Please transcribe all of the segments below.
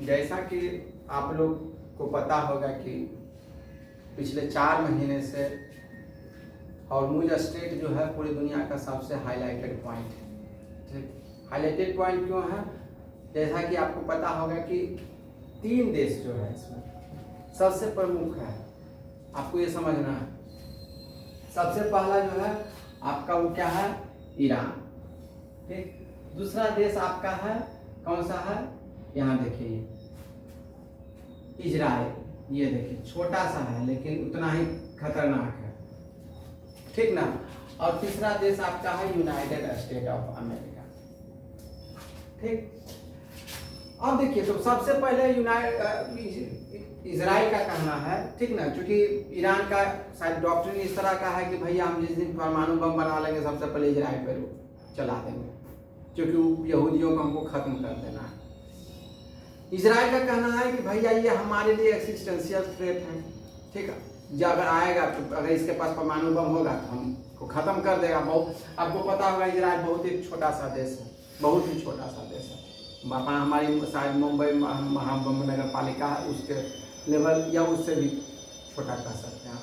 जैसा कि आप लोग को पता होगा कि पिछले 4 महीने से हॉर्मुज स्ट्रेट जो है पूरी दुनिया का सबसे हाईलाइटेड पॉइंट है। ठीक, हाईलाइटेड पॉइंट क्यों है? जैसा कि आपको पता होगा कि 3 देश जो है इसमें सबसे प्रमुख है, आपको ये समझना है। सबसे पहला जो है आपका वो क्या है? ईरान। ठीक, दूसरा देश आपका है कौन सा है? यहाँ देखिए इजराइल। ये देखिए छोटा सा है लेकिन उतना ही खतरनाक है, ठीक ना। और तीसरा देश आपका है यूनाइटेड स्टेट ऑफ अमेरिका। ठीक, अब देखिए तो सबसे पहले इजराइल का कहना है, ठीक ना, क्योंकि ईरान का शायद डॉक्ट्रिन इस तरह का है कि भैया हम जिस दिन परमाणु बम बना लेंगे सबसे पहले इजराइल पर चला देंगे, क्योंकि यहूदियों को हमको खत्म कर देना है। इजराइल का कहना है कि भैया ये हमारे लिए एक्सिस्टेंशियल थ्रेट है, ठीक है, जब अगर आएगा तो अगर इसके पास परमाणु बम होगा तो हमको खत्म कर देगा। बहुत आपको पता होगा इजराइल बहुत ही छोटा सा देश है, बहुत ही छोटा सा देश है। हमारी शायद मुंबई महानगर पालिका है उसके लेवल या उससे भी छोटा कह सकते हैं।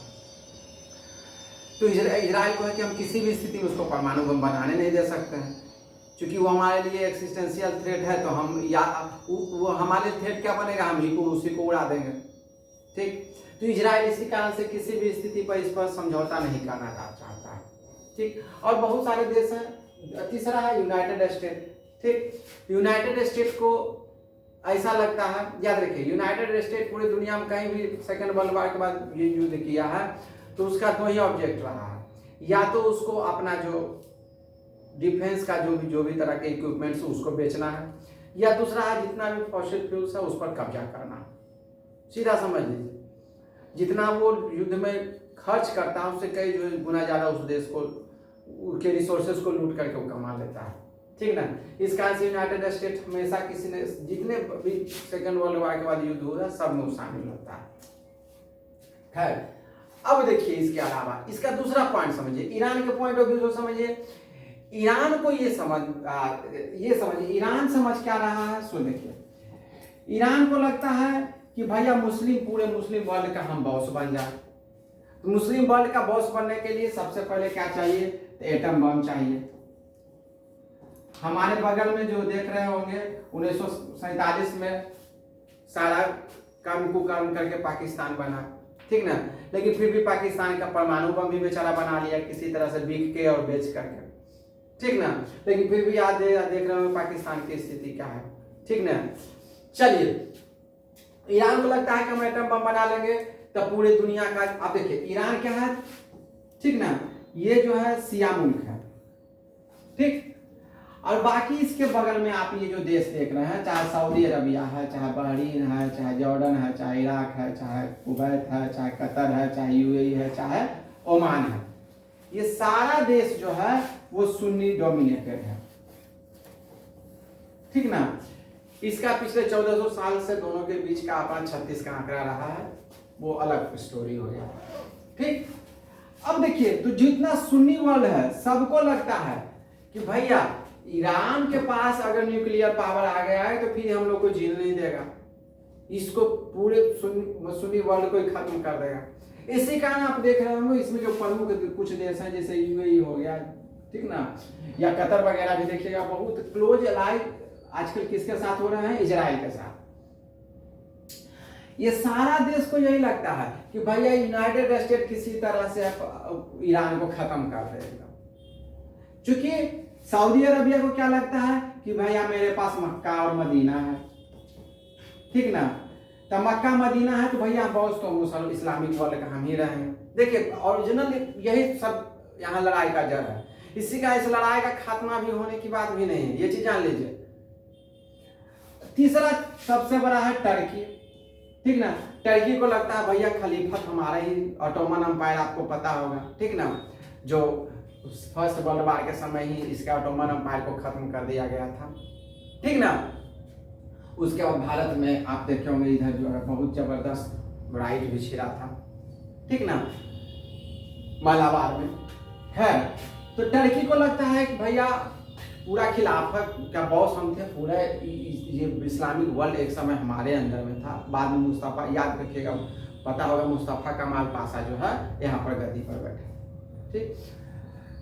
तो इजराइल को है कि हम किसी भी स्थिति में उसको परमाणु बम बनाने नहीं दे सकते हैं, क्योंकि वो हमारे लिए एक्सिस्टेंशियल थ्रेट है। तो हम या वो हमारे थ्रेट क्या बनेगा, हम ही को उसी को उड़ा देंगे। ठीक, तो इजराइल इसी कारण से किसी भी स्थिति पर इस पर समझौता नहीं करना चाहता है। ठीक, और बहुत सारे देश हैं। तीसरा है यूनाइटेड स्टेट। ठीक, यूनाइटेड स्टेट को ऐसा लगता है, याद रखिए यूनाइटेड स्टेट पूरी दुनिया में कहीं भी सेकेंड वर्ल्ड वॉर के बाद ये युद्ध किया है तो उसका 2 ही ऑब्जेक्ट रहा है, या तो उसको अपना जो डिफेंस का जो भी तरह के इक्विपमेंट्स उसको बेचना है, या दूसरा है जितना भी फॉसिल फ्यूल्स है उस पर कब्जा करना। सीधा समझ लीजिए, जितना वो युद्ध में खर्च करता है उससे कई जो गुना ज़्यादा उस देश को के रिसोर्सेज को लूट करके वो कमा लेता है, ठीक ना। इस कारण से यूनाइटेड स्टेट हमेशा किसी ने जितने भी सेकेंड वर्ल्ड वॉर के बाद युद्ध हुआ सब में शामिल होता है। खैर, अब देखिए इसके अलावा इसका दूसरा पॉइंट समझिए, ईरान के पॉइंट ऑफ व्यू जो समझिए। ईरान को ये समझिए ईरान समझ क्या रहा है। सो देखिए, ईरान को लगता है कि भैया पूरे मुस्लिम वर्ल्ड का हम बॉस बन जाए। तो मुस्लिम वर्ल्ड का बॉस बनने के लिए सबसे पहले क्या चाहिए? तो एटम बम चाहिए। हमारे बगल में जो देख रहे होंगे 1947 में सारा कर्म करके पाकिस्तान बना, ठीक ना, लेकिन फिर भी पाकिस्तान का परमाणु बम भी बेचारा बना लिया किसी तरह से बिक के और बेच करके, ठीक ना। लेकिन फिर भी आज देख रहे हो पाकिस्तान की स्थिति क्या है, ठीक ना। चलिए, ईरान को लगता है कि हम एटम बम बना लेंगे तब पूरी दुनिया का, आप देखिए ईरान क्या है, ठीक ना, ये जो है शिया मुल्क है, ठीक। और बाकी इसके बगल में आप ये जो देश देख रहे हैं, चाहे सऊदी अरबिया है, चाहे बहरीन है, चाहे जॉर्डन है, चाहे इराक है, चाहे कुवैत है, चाहे कतर है, चाहे यूएई है, चाहे ओमान है, ये सारा देश जो है वो सुन्नी डोमिनेटेड है, ठीक ना। इसका पिछले 1400 साल से दोनों के बीच का अपना 36 का आंकड़ा रहा है, वो अलग स्टोरी हो गया, ठीक। अब देखिए, तो जितना सुन्नी वर्ल्ड है सबको लगता है कि भैया ईरान के पास अगर न्यूक्लियर पावर आ गया है तो फिर हम लोग को झील नहीं देगा, इसको पूरे सुन्नी वर्ल्ड को ही खत्म कर देगा। इसी कारण आप देख रहे होंगे इसमें जो प्रमुख कुछ देश हैं जैसे यूएई हो गया, ठीक ना, या कतर वगैरह भी देखिएगा, बहुत क्लोज अलाइड आजकल किसके साथ हो रहे हैं? इजराइल के साथ। ये सारा देश को यही लगता है कि भैया यूनाइटेड स्टेट किसी तरह से ईरान को खत्म कर देगा, क्योंकि सऊदी अरबिया को क्या लगता है कि भैया मेरे पास मक्का और मदीना है, ठीक ना, तो मक्का मदीना है तो भैया बॉस तो इस्लामिक वर्ल्ड का हम ही रहेंगे। देखिए ओरिजिनल यही सब यहाँ लड़ाई का जड़ है। इसी का इस लड़ाई का खात्मा भी होने की बात भी नहीं है, ये चीज जान लीजिए। तीसरा सबसे बड़ा है टर्की, ठीक ना। टर्की को लगता है भैया खलीफत हमारा ही, ऑटोमन एम्पायर आपको पता होगा, ठीक ना, जो फर्स्ट वर्ल्ड वॉर के समय ही इसका ऑटोमन एम्पायर को खत्म कर दिया गया था, ठीक ना। उसके बाद भारत में आप देखे होंगे इधर जो है बहुत जबरदस्त राइट भी छिड़ा था, ठीक ना, मालाबार में। खैर, तो टर्की को लगता है कि भैया पूरा खिलाफत का बॉस हम थे, पूरा ये इस्लामिक वर्ल्ड एक समय हमारे अंदर में था। बाद में मुस्तफ़ा, याद रखिएगा, पता होगा मुस्तफ़ा कमाल पाशा जो है यहाँ पर गद्दी पर बैठे, ठीक।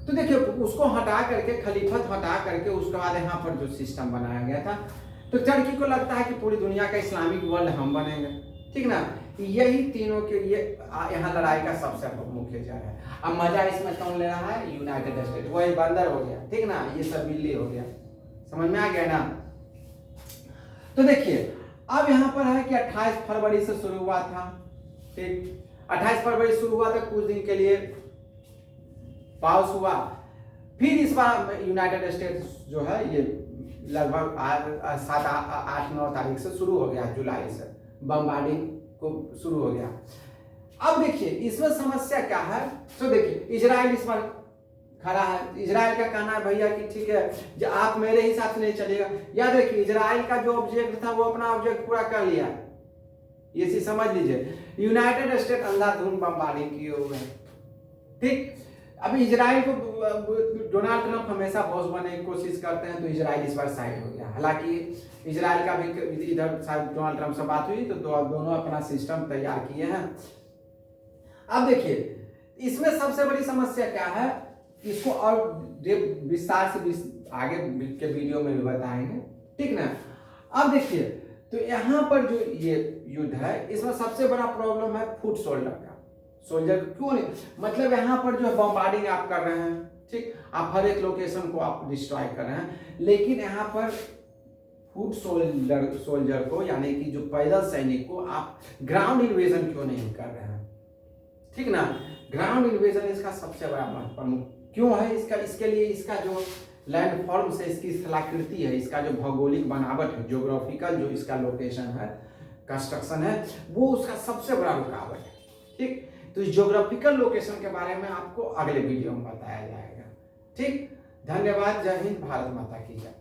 तो देखिए उसको हटा करके, खलीफत हटा करके उसके बाद यहाँ पर जो सिस्टम बनाया गया था, तो टर्की को लगता है कि पूरी दुनिया का इस्लामिक वर्ल्ड हम बनेंगे, ठीक ना। यही तीनों के लिए यहाँ लड़ाई का सबसे मुख्य जड़ है। अब मजा इसमें कौन ले रहा है? United state. वही बंदर हो गया, ठीक ना, ये सब बिल्ली हो गया, समझ में आ गया ना। तो देखिए अब यहाँ पर है कि 28 फरवरी से शुरू हुआ था, ठीक। 28 फरवरी शुरू हुआ था, कुछ दिन के लिए पाउस हुआ। फिर इस बार यूनाइटेड स्टेट्स जो है ये लगभग 7-8-9 तारीख से शुरू हो गया, जुलाई से बमबार्डिंग को शुरू हो गया। अब देखिए इसमें समस्या क्या है, तो देखिए इजराइल इस बार खड़ा है। इजराइल का कहना है भैया कि ठीक है, जो आप मेरे हिसाब से नहीं चलेगा। याद रखिए इजराइल का जो ऑब्जेक्ट था वो अपना ऑब्जेक्ट पूरा कर लिया, ये चीज समझ लीजिए। यूनाइटेड स्टेट अंधाधुंध बमबार्डिंग किए हुए हैं, ठीक। अभी इजराइल को डोनाल्ड ट्रंप हमेशा बॉस बनने की कोशिश करते हैं, तो इजराइल इस बार साइड हो गया। हालांकि इजराइल का भी इधर शायद डोनाल्ड ट्रंप से बात हुई, तो दोनों अपना सिस्टम तैयार किए हैं। अब देखिए इसमें सबसे बड़ी समस्या क्या है, इसको और विस्तार से आगे के वीडियो में भी बताएंगे, ठीक ना। अब देखिए तो यहाँ पर जो ये युद्ध है, इसमें सबसे बड़ा प्रॉब्लम है फुट सोल्जर का। सोल्जर क्यों नहीं, मतलब यहाँ पर जो बमबार्डिंग आप कर रहे हैं, ठीक, आप हर एक लोकेशन को आप डिस्ट्रॉय कर रहे हैं, लेकिन यहाँ पर फुट सोल्जर को, यानी कि जो पैदल सैनिक को आप ग्राउंड इन्वेजन क्यों नहीं कर रहे हैं, ठीक ना। ग्राउंड इन्वेजन इसका सबसे बड़ा प्रमुख क्यों है, इसके लिए इसका जो लैंड फॉर्म से इसकी स्थलाकृति है, इसका जो भौगोलिक बनावट है, ज्योग्राफिकल जो इसका लोकेशन है, कंस्ट्रक्शन है, वो उसका सबसे बड़ा रुकावट है, ठीक। तो इस ज्योग्राफिकल लोकेशन के बारे में आपको अगले वीडियो में बताया जाएगा, ठीक। धन्यवाद। जय हिंद, भारत माता की जय।